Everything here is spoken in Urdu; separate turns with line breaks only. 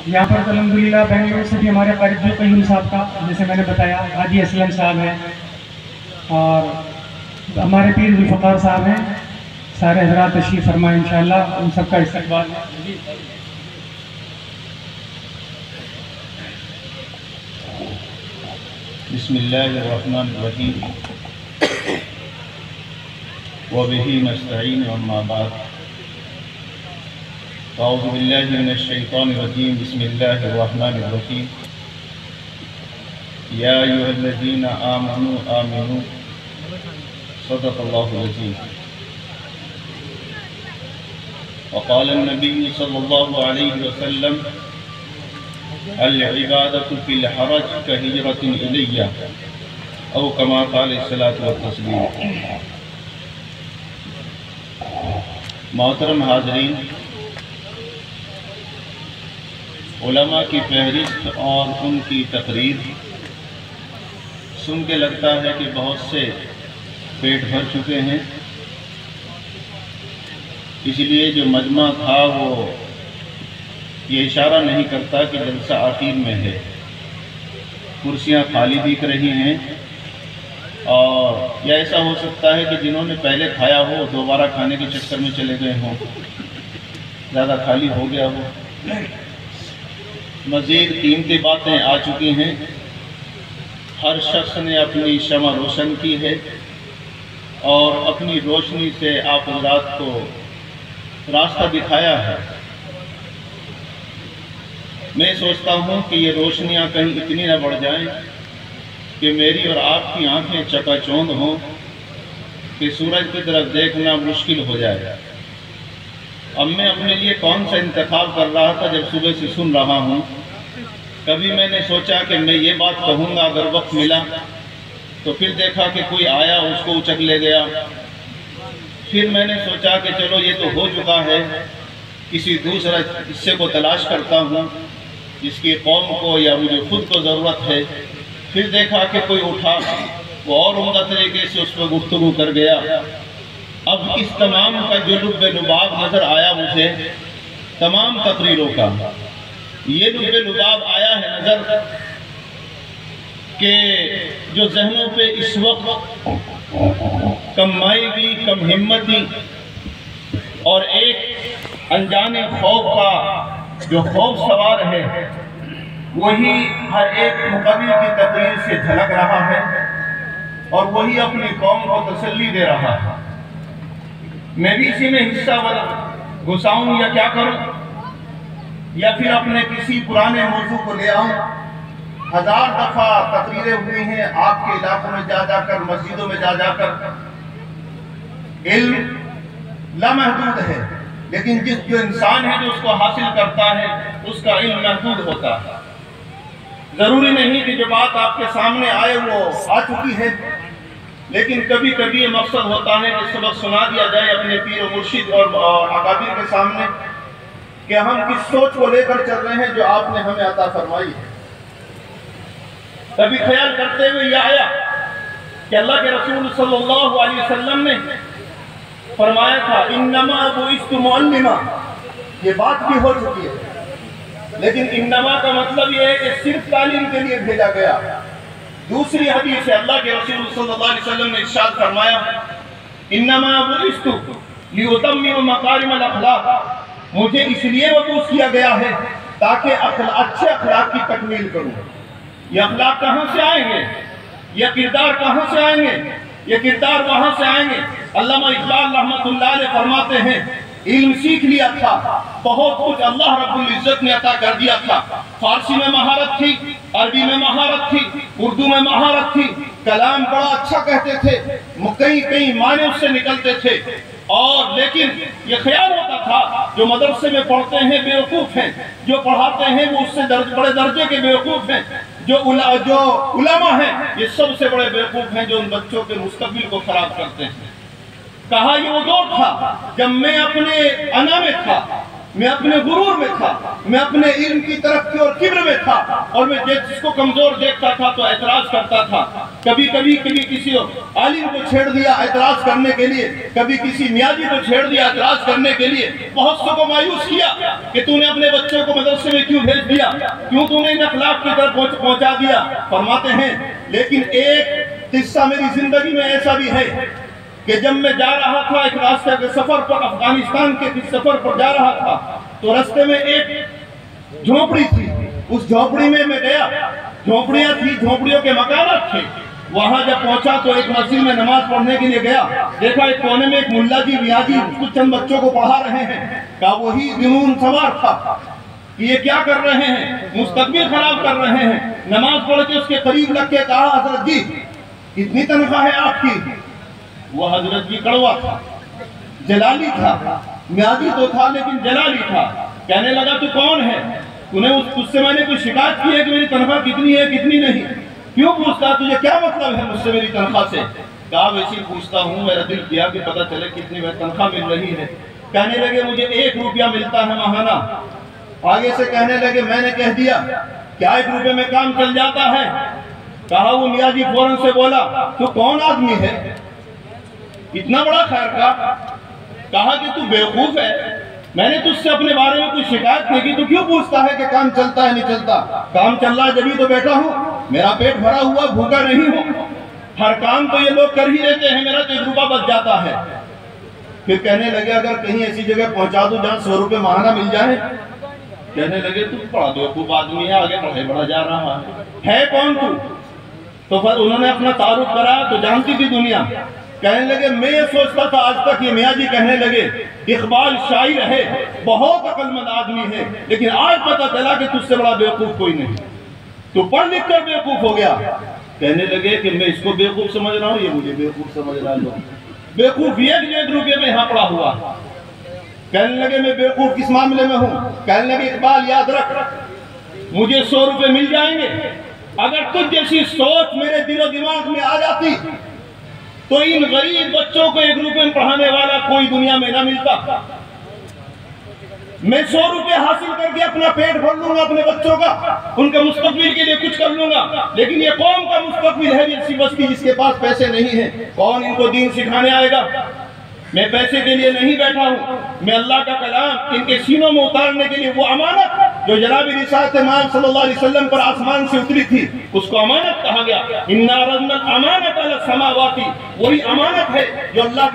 یہاں پر الحمدللہ بنگلور سے بھی ہمارے قاری قیوم صاحب کا جیسے میں نے بتایا حاجی اسلم صاحب ہیں، اور ہمارے پیر ذوالفقار صاحب ہیں، سارے حضرات تشریف فرمائیں انشاءاللہ، ان سب کا استقبال ہے۔
بسم اللہ الرحمن الرحیم وبہ نستعین اما بعد اعوذ باللہ من الشیطان الرجیم بسم اللہ الرحمن الرحیم یا ایھا الذین آمنوا آمنوا صدق اللہ العظیم وقال النبی صلی اللہ علیہ وسلم العبادۃ فی الحرج کہجرۃ الی او کما قال الصلاۃ والتسلیم۔ محترم حاضرین، علماء کی فہرست اور ان کی تقریر سن کے لگتا ہے کہ بہت سے پیٹ بھر چکے ہیں، اس لیے جو مجمع تھا وہ یہ اشارہ نہیں کرتا کہ جلسہ آخر میں ہے۔ کرسیاں خالی دکھ رہی ہیں، اور یا ایسا ہو سکتا ہے کہ جنہوں نے پہلے کھایا ہو دوبارہ کھانے کے چکر میں چلے گئے ہوں، زیادہ خالی ہو گیا ہو۔ مزید قیمتی باتیں آ چکی ہیں، ہر شخص نے اپنی شمع روشن کی ہے اور اپنی روشنی سے آپ حضرات کو راستہ دکھایا ہے۔ میں سوچتا ہوں کہ یہ روشنیاں کہیں اتنی نہ بڑھ جائیں کہ میری اور آپ کی آنکھیں چکا چوند ہوں کہ سورج کی طرف دیکھنا مشکل ہو جائے۔ اب میں اپنے لیے کون سا انتخاب کر رہا تھا جب صبح سے سن رہا ہوں، کبھی میں نے سوچا کہ میں یہ بات کہوں گا اگر وقت ملا، تو پھر دیکھا کہ کوئی آیا اس کو اچک لے گیا۔ پھر میں نے سوچا کہ چلو یہ تو ہو چکا ہے، کسی دوسرے حصے کو تلاش کرتا ہوں جس کی قوم کو یا مجھے خود کو ضرورت ہے۔ پھر دیکھا کہ کوئی اٹھا، وہ اور عمدہ طریقے سے اس پر گفتگو کر گیا۔ اب اس تمام کا جو لب لباب نظر آیا مجھے، تمام تقریروں کا یہ لب لباب آیا ہے نظر کہ جو ذہنوں پہ اس وقت کم مائگی، کم ہمتی اور ایک انجان خوف کا جو خوف سوار ہے، وہی ہر ایک مقرر کی تقریر سے جھلک رہا ہے اور وہی اپنی قوم کو تسلی دے رہا ہے۔ میں بھی اسی میں حصہ گھساؤں یا کیا کروں، یا پھر اپنے کسی پرانے موضوع کو لے آؤں۔ ہزار دفعہ تقریریں ہوئی ہیں آپ کے علاقوں میں جا جا کر، مسجدوں میں جا جا کر۔ علم لامحدود ہے، لیکن جو انسان ہے جو اس کو حاصل کرتا ہے اس کا علم محدود ہوتا ہے۔ ضروری نہیں کہ جو بات آپ کے سامنے آئے وہ آ چکی ہے، لیکن کبھی کبھی یہ مقصد ہوتا ہے کہ سبق سنا دیا جائے اپنے پیر و مرشد اور اکابر کے سامنے کہ ہم کس سوچ کو لے کر چل رہے ہیں جو آپ نے ہمیں عطا فرمائی ہے۔ کبھی خیال کرتے ہوئے یہ آیا کہ اللہ کے رسول صلی اللہ علیہ وسلم نے فرمایا تھا انما بعثت معلما، یہ بات بھی ہو چکی ہے، لیکن انما کا مطلب یہ ہے کہ صرف تعلیم کے لیے بھیجا گیا۔ دوسری حدیث ہے اللہ کے رسول صلی اللہ علیہ وسلم نے ارشاد فرمایا انما بعثت لأتمم مکارم الاخلاق، مجھے اس لیے مبعوث کیا گیا ہے تاکہ اچھے اخلاق کی تکمیل کروں۔ یہ اخلاق کہاں سے آئیں گے؟ یہ کردار کہاں سے آئیں گے؟ یہ کردار وہاں سے آئیں گے۔ علامہ اقبال رحمۃ اللہ علیہ فرماتے ہیں علم سیکھ لیا تھا، بہت کچھ اللہ رب العزت نے عطا کر دیا تھا۔ فارسی میں مہارت تھی، عربی میں مہارت تھی، اردو میں مہارت تھی، کلام بڑا اچھا کہتے تھے، کئی معنی اس سے نکلتے تھے، اور لیکن یہ خیال ہوتا تھا جو مدرسے میں پڑھتے ہیں بیوقوف ہیں، جو پڑھاتے ہیں وہ اس سے بڑے درجے کے بیوقوف ہیں، جو علماء ہیں یہ سب سے بڑے بیوقوف ہیں جو ان بچوں کے مستقبل کو خراب کرتے ہیں۔ کہا یہ وہ دور تھا جب میں اپنے انا میں تھا، میں اپنے غرور میں تھا، میں اپنے علم کی ترقی اور کبر میں تھا، اور میں جس کو کمزور دیکھتا تھا تو اعتراض کرتا تھا۔ کبھی کسی عالم کو چھیڑ دیا اعتراض کرنے کے لیے، کبھی کسی میاں جی کو چھیڑ دیا اعتراض کرنے کے لیے، بہت سے کو مایوس کیا کہ تو نے اپنے بچوں کو مدرسے میں کیوں بھیج دیا، کیوں تو نے ان اخلاق کی طرف پہنچا دیا۔ فرماتے ہیں لیکن ایک قصہ میری زندگی میں ایسا بھی ہے کہ جب میں جا رہا تھا ایک راستے کے سفر پر، افغانستان کے سفر پر جا رہا تھا، تو راستے میں ایک جھونپڑی تھی، اس جھونپڑی میں گیا، جھونپڑیاں تھی، جھونپڑیوں کے مکانات تھے۔ وہاں جب پہنچا تو ایک مسجد میں نماز پڑھنے کے لیے گیا، دیکھا ایک کونے میں ایک ملا جی ریاضی کچھ چند بچوں کو پڑھا رہے ہیں۔ کہا وہی جنون سوار تھا کہ یہ کیا کر رہے ہیں، مستقبل خراب کر رہے ہیں۔ نماز پڑھ کے اس کے قریب لگ کے کہا حضرت جی کتنی تنخواہ ہے آپ کی؟ وہ حضرت جی کڑوا تھا، جلالی تھا، میادی تو تھا لیکن جلالی تھا۔ کہنے لگا تو کون ہے؟ انہیں اس سے میں نے کوئی شکایت کی ہے کہ میری تنخواہ کتنی ہے کتنی نہیں؟ کیوں پوچھتا تجھے کیا مطلب ہے مجھ سے میری تنخواہ سے؟ کہا ویسے پوچھتا ہوں، میرا دل کیا کہ پتہ چلے کتنی میں تنخواہ مل رہی ہے۔ کہنے لگے مجھے 1 روپیہ ملتا ہے ماہانہ۔ آگے سے کہنے لگے میں نے کہہ دیا کیا 1 روپے میں کام چل جاتا ہے؟ کہا وہ میاں جی فوراں سے بولا تو کون آدمی ہے اتنا بڑا خیر کا؟ کہا کہ تو بیوقوف ہے، میں نے تجھ سے اپنے بارے میں کوئی شکایت نہیں کی، تو کیوں پوچھتا ہے کہ کام چلتا ہے نہیں چلتا؟ کام چل رہا ہے جبھی تو بیٹھا ہوں، میرا پیٹ بھرا ہوا، بھوکا نہیں ہوں، ہر کام تو یہ لوگ کر ہی لیتے ہیں، میرا تو 1 روپیہ بچ جاتا ہے۔ پھر کہنے لگے اگر کہیں ایسی جگہ پہنچا دو جہاں 100 روپے ماہانہ مل جائے؟ کہنے لگے تو بڑا بیوقوف آدمی ہے، آگے بڑھا جا رہا ہے کون تو؟ تو پھر انہوں نے اپنا تعارف کرا تو جانتی تھی دنیا۔ کہنے لگے میں یہ سوچتا تھا آج تک، یہ میاں جی کہنے لگے اقبال شاعر ہے، بہت عقل مند آدمی ہے، لیکن آج پتہ چلا کہ تجھ سے بڑا بیوقوف کوئی نہیں، تو پڑھ لکھ کر بیوقوف ہو گیا۔ کہنے لگے کہ میں اس کو بیوقوف سمجھ رہا ہوں، یہ مجھے بیوقوف سمجھ رہا ہے۔ بیوقوف یہ کہ 1 روپے میں یہاں پڑا ہوا۔ کہنے لگے میں بیوقوف کس معاملے میں ہوں؟ کہنے لگے اقبال یاد رکھ مجھے 100 روپے مل جائیں گے، اگر تجھ جیسی سوچ میرے دل و دماغ میں آ جاتی تو ان غریب بچوں کو 1 روپے میں پڑھانے والا کوئی دنیا میں نہ ملتا۔ میں 100 روپے حاصل کر کے اپنا پیٹ بھر لوں گا، اپنے بچوں کا، ان کے مستقبل کے لیے کچھ کر لوں گا، لیکن یہ قوم کا مستقبل ہے جیسی بستی جس کے پاس پیسے نہیں ہیں، کون ان کو دین سکھانے آئے گا؟ میں پیسے کے لیے نہیں بیٹھا ہوں، میں اللہ کا کلام ان کے سینوں میں اتارنے کے لیے، وہ امانت جو جناب رسالت امام صلی اللہ علیہ وسلم پر آسمان سے اتری تھی، اس کو امانت کہا گیا۔ اِنَّا عَرَضْنَا الْأَمَانَةَ عَلَى السَّمَاوَاتِ، وہی امانت ہے جو اللہ کے